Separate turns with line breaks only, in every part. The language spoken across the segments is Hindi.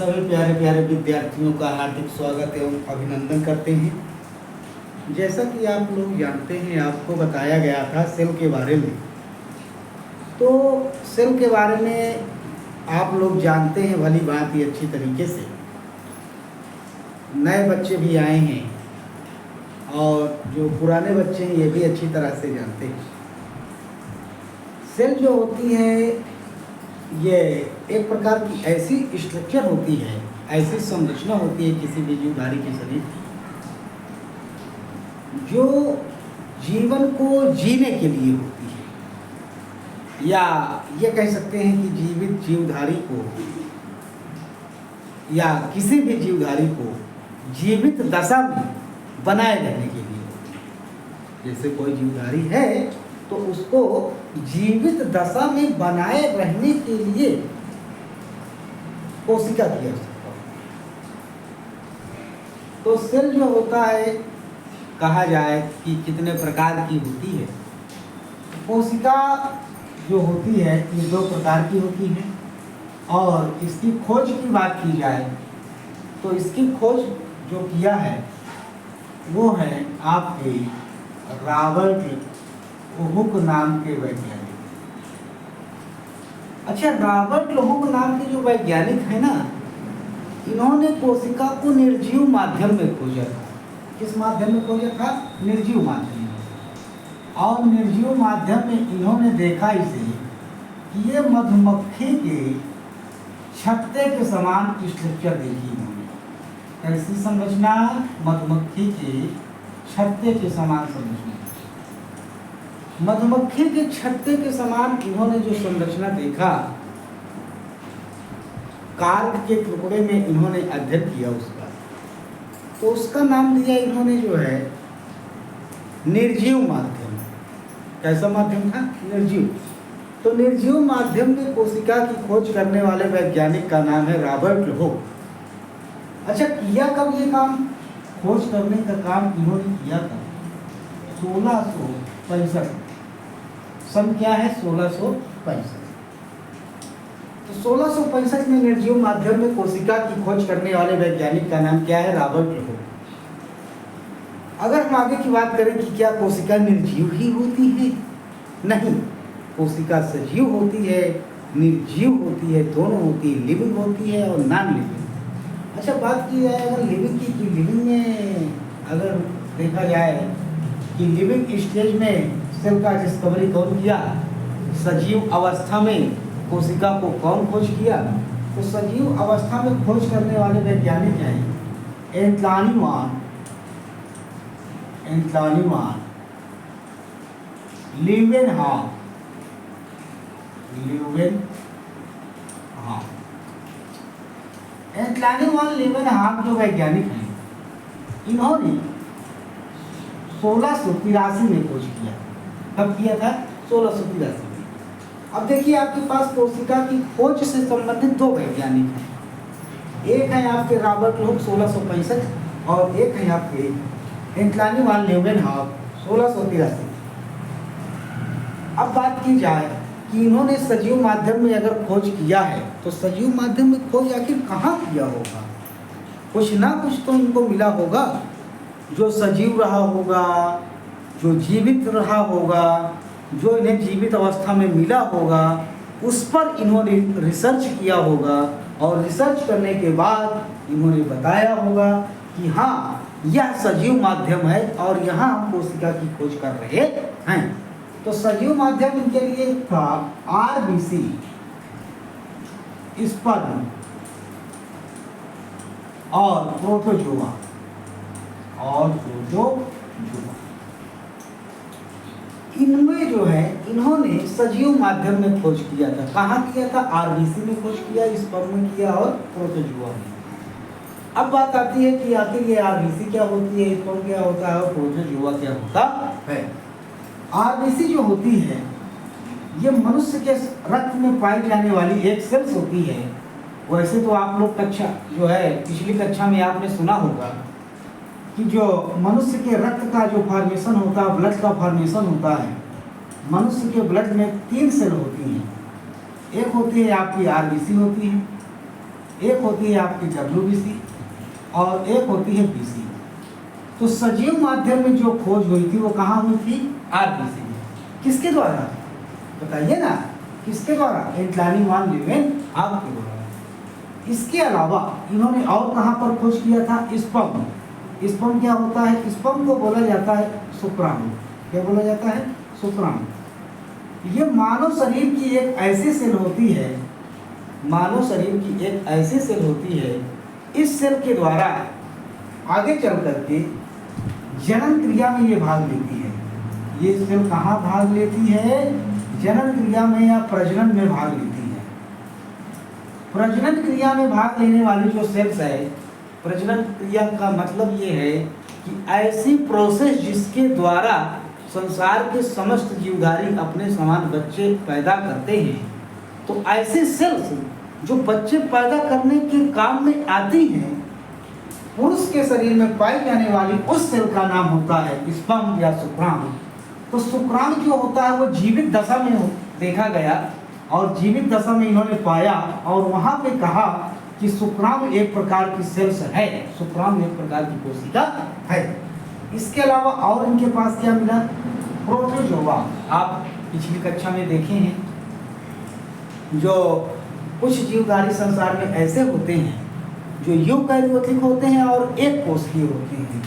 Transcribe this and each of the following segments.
सभी प्यारे प्यारे विद्यार्थियों का हार्दिक स्वागत एवं अभिनंदन करते हैं। जैसा कि आप लोग जानते हैं, आपको बताया गया था सेल के बारे में। तो सेल के बारे में आप लोग जानते हैं भली बात ही अच्छी तरीके से। नए बच्चे भी आए हैं और जो पुराने बच्चे हैं ये भी अच्छी तरह से जानते हैं। सेल जो होती है ये एक प्रकार की ऐसी स्ट्रक्चर होती है, ऐसी संरचना होती है किसी भी जीवधारी के शरीर की, जो जीवन को जीने के लिए होती है, या ये कह सकते हैं कि जीवित जीवधारी को या किसी भी जीवधारी को जीवित दशा में बनाए रहने के लिए होती है। जैसे कोई जीवधारी है तो उसको जीवित दशा में बनाए रहने के लिए कोशिका की आवश्यकता होती है। तो सेल जो होता है, कहा जाए कि कितने प्रकार की होती है। कोशिका जो होती है ये 2 प्रकार की होती है, और इसकी खोज की बात की जाए तो इसकी खोज जो किया है वो है आपके रॉबर्ट हुक नाम के वैज्ञानिक। अच्छा, रॉबर्ट हुक नाम के जो वैज्ञानिक है ना, इन्होंने कोशिका को निर्जीव माध्यम में खोजा था। किस माध्यम में खोजा था? निर्जीव माध्यम में। और निर्जीव माध्यम में इन्होंने देखा इसे कि ये मधुमक्खी के छत्ते के समान स्ट्रक्चर देखी इन्होंने। ऐसी संरचना मधुमक्खी के छत्ते के समान संरचना। मधुमक्खी के छत्ते के समान इन्होंने जो संरचना देखा, कार्ड के टुकड़े में इन्होंने अध्ययन किया उसका, तो उसका नाम दिया इन्होंने जो है निर्जीव माध्यम। कैसा माध्यम था? निर्जीव। तो निर्जीव माध्यम में कोशिका की खोज करने वाले वैज्ञानिक का नाम है रॉबर्ट हुक। अच्छा, किया कब ये काम? खोज करने का काम इन्होंने किया था 1665। सन क्या है? 1665। तो 1665 में निर्जीव माध्यम में कोशिका की खोज करने वाले वैज्ञानिक का नाम क्या है? Robert Hooke. अगर हम आगे की बात करें कि क्या कोशिका निर्जीव ही होती है? नहीं, कोशिका सजीव होती है, निर्जीव होती है, दोनों होती है। लिविंग होती है और नॉन लिविंग। अच्छा, बात की जाए अगर लिविंग की, कि लिविंग में अगर देखा जाए कि लिविंग स्टेज में सेल का डिस्कवरी कौन किया? सजीव अवस्था में कोशिका को कौन खोज किया? तो सजीव अवस्था में खोज करने वाले वैज्ञानिक हैं एंटलानी ल्यूवेनहॉक। एंटलानी ल्यूवेनहॉक जो वैज्ञानिक हैं, इन्होंने 1683 में खोज किया। कब किया था? 1683 में। अब देखिए, आपके पास कोशिका की खोज से संबंधित 2 वैज्ञानिक हैं। एक है आपके रॉबर्ट हुक 1665 और एक है आपके एंटलानी ल्यूवेनहॉक 1683। अब बात की जाए कि इन्होंने सजीव माध्यम में अगर खोज किया है तो सजीव माध्यम में खोज आखिर कहाँ किया होगा? कुछ ना कुछ तो इनको मिला होगा जो सजीव रहा होगा, जो जीवित रहा होगा, जो इन्हें जीवित अवस्था में मिला होगा, उस पर इन्होंने रिसर्च किया होगा। और रिसर्च करने के बाद इन्होंने बताया होगा कि हाँ, यह सजीव माध्यम है और यहाँ हम कोशिका की खोज कर रहे हैं। तो सजीव माध्यम इनके लिए था RBC, स्पर्म और प्रोटोजोआ। इनमें जो है इन्होंने सजीव माध्यम में खोज किया था। कहाँ किया था? RBC में खोज किया, स्पर्म में किया और प्रोटोजोआ में। अब बात आती है कि आखिर ये RBC क्या होती है, स्पर्म क्या होता है और प्रोटोजोआ क्या होता है। RBC जो होती है ये मनुष्य के रक्त में पाई जाने वाली एक सेल्स होती है। वैसे तो आप लोग कक्षा जो है पिछली कक्षा में आपने सुना होगा कि जो मनुष्य के रक्त का जो फॉर्मेशन होता है, ब्लड का फॉर्मेशन होता है, मनुष्य के ब्लड में 3 सेल होती हैं। एक होती है आपकी RBC होती है, एक होती है आपकी WBC और एक होती है BC। तो सजीव माध्यम में जो खोज हुई थी वो कहाँ हुई थी? RBC में। किसके द्वारा बताइए ना, किसके द्वारा? एंटलानी वान लीवेनहॉक के द्वारा। इसके अलावा इन्होंने और कहाँ पर खोज किया था? स्पर्म। स्पर्म क्या होता है? स्पर्म को बोला जाता है शुक्राणु। क्या बोला जाता है? शुक्राणु। ये मानव शरीर की एक ऐसी सेल होती है, मानव शरीर की एक ऐसी सेल होती है, इस सेल के द्वारा आगे चल करके जनन क्रिया में ये भाग लेती है। ये सेल कहाँ भाग लेती है? जनन क्रिया में या प्रजनन में भाग लेती है। प्रजनन क्रिया में भाग लेने वाली जो सेल्स है, प्रजनन क्रिया का मतलब ये है कि ऐसी प्रोसेस जिसके द्वारा संसार के समस्त जीवधारी अपने समान बच्चे पैदा करते हैं, तो ऐसे सेल्स जो बच्चे पैदा करने के काम में आती हैं, पुरुष के शरीर में पाई जाने वाली उस सेल का नाम होता है स्पर्म या शुक्राणु। तो शुक्राणु जो होता है वो जीवित दशा में देखा गया और जीवित दशा में इन्होंने पाया और वहां पे कहा कि शुक्राणु एक प्रकार की सेल्स है, शुक्राणु एक प्रकार की कोशिका है। इसके अलावा और इनके पास क्या मिला? प्रोटोजोआ। आप पिछली कक्षा में देखे हैं, जो कुछ जीवधारी संसार में ऐसे होते हैं जो यूकैरियोटिक होते हैं और एक कोशिकीय होते हैं।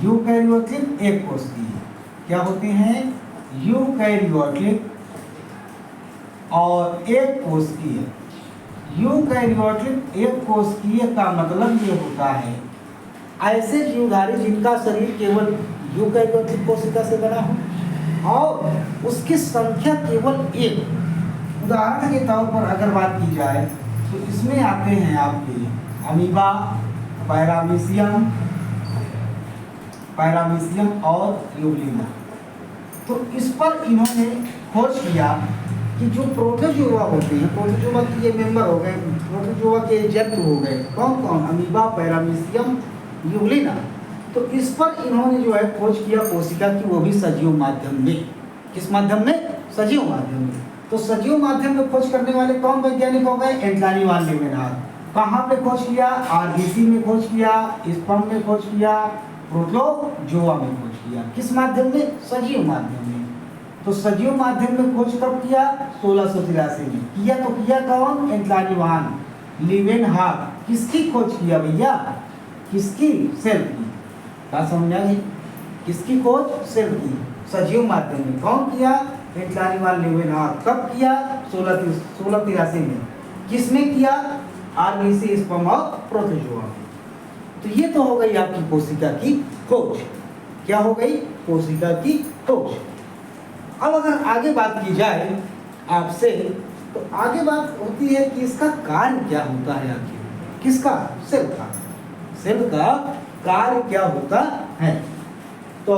यूकैरियोटिक एक कोशिकीय क्या होते हैं? यूकैरियोटिक और एक कोशिकीय। यूकैरियोटिक एक कोशिकीय का मतलब ये होता है ऐसे जीवधारी जिनका शरीर केवल यूकैरियोटिक कोशिका से बना हो और उसकी संख्या केवल एक। उदाहरण के तौर पर अगर बात की जाए तो इसमें आते हैं आपके अमीबा, पैरामीशियम और यूग्लिना। तो इस पर इन्होंने खोज किया कि जो प्रोटोजोआ होते हैं, प्रोटोजोआ के ये मेंबर हो गए, प्रोटोजोआ के जंतु हो गए, कौन कौन? Amoeba, paramecium, Euglena. तो इस पर इन्होंने जो है खोज किया कोशिका की, वो भी सजीव माध्यम में। किस माध्यम में? सजीव माध्यम में। तो सजीव माध्यम में खोज करने वाले कौन वैज्ञानिक हो गए? एंटलानी वान लीवेनहॉक। कहाँ पे खोज किया? RBC में खोज किया, स्पर्म में खोज किया, प्रोटोजोआ में खोज किया। किस माध्यम में? सजीव माध्यम में। तो सजीव माध्यम में खोज कब किया? 1683 में किया। तो किया कौन? एंटलानी वान लीवेनहॉक। किसकी खोज किया भैया? किसकी? सेल की। क्या समझ आ गई? किसकी खोज? सेल की। सजीव माध्यम में कौन किया? एंटलानी वान लीवेनहॉक। कब किया? 1683 में। किसमें किया? RBC, स्पर्म और प्रोटोजोआ में। तो ये तो हो गई आपकी कोशिका की खोज। क्या हो गई? कोशिका की खोज। अब अगर आगे बात की जाए आपसे, तो आगे बात होती है कि इसका कार्य क्या होता है आखिर? किसका? सेल का। सेल का कार्य क्या होता है? तो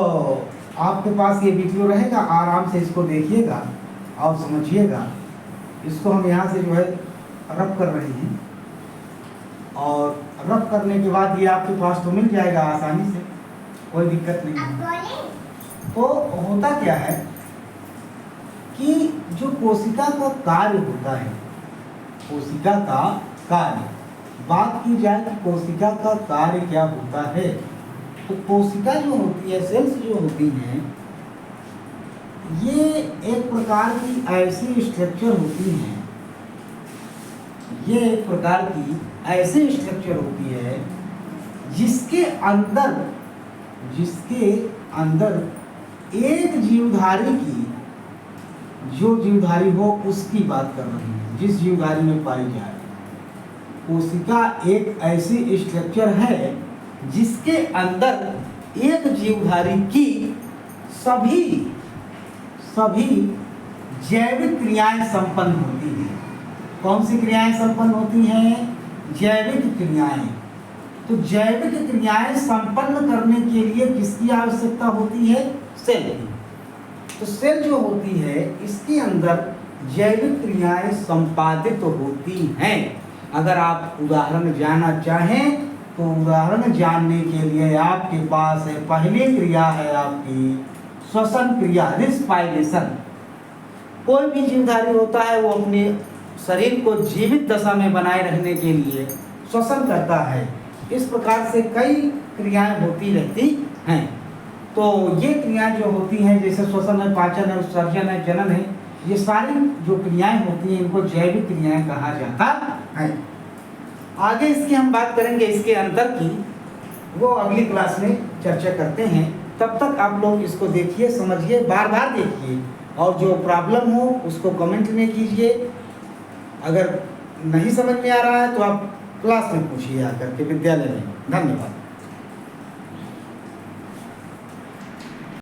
आपके पास ये वीडियो रहेगा, आराम से इसको देखिएगा और समझिएगा। इसको हम यहाँ से जो है रब कर रहे हैं और रब करने के बाद ये आपके पास तो मिल जाएगा आसानी से, कोई दिक्कत नहीं है। तो होता क्या है कि जो कोशिका का कार्य होता है, कोशिका का कार्य, बात की जाए कि कोशिका का कार्य क्या होता है, तो कोशिका जो होती है, सेल्स जो होती हैं, ये एक प्रकार की ऐसी स्ट्रक्चर होती हैं, ये एक प्रकार की ऐसी स्ट्रक्चर होती है जिसके अंदर एक जीवधारी की, जो जीवधारी हो उसकी बात कर रही है, जिस जीवधारी में पाई जाए। कोशिका एक ऐसी स्ट्रक्चर है जिसके अंदर एक जीवधारी की सभी जैविक क्रियाएं संपन्न होती हैं। कौन सी क्रियाएं संपन्न होती हैं? जैविक क्रियाएं। तो जैविक क्रियाएं संपन्न करने के लिए किसकी आवश्यकता होती है? सेल की। तो सेल जो होती है, इसके अंदर जैविक क्रियाएं संपादित होती हैं। अगर आप उदाहरण जानना चाहें तो उदाहरण जानने के लिए आपके पास है, पहली क्रिया है आपकी श्वसन क्रिया, रिस्पायरेशन। कोई भी जीवधारी होता है वो अपने शरीर को जीवित दशा में बनाए रखने के लिए श्वसन करता है। इस प्रकार से कई क्रियाएं होती रहती हैं। तो ये क्रियाएं जो होती हैं, जैसे श्वसन है, पाचन है, उत्सर्जन है, जनन है, ये सारी जो क्रियाएं होती हैं इनको जैविक क्रियाएं कहा जाता है। आगे इसकी हम बात करेंगे, इसके अंतर की, वो अगली क्लास में चर्चा करते हैं। तब तक आप लोग इसको देखिए, समझिए, बार बार देखिए, और जो प्रॉब्लम हो उसको कमेंट में कीजिए। अगर नहीं समझ में आ रहा है तो आप क्लास में पूछिए आकर के विद्यालय में। धन्यवाद।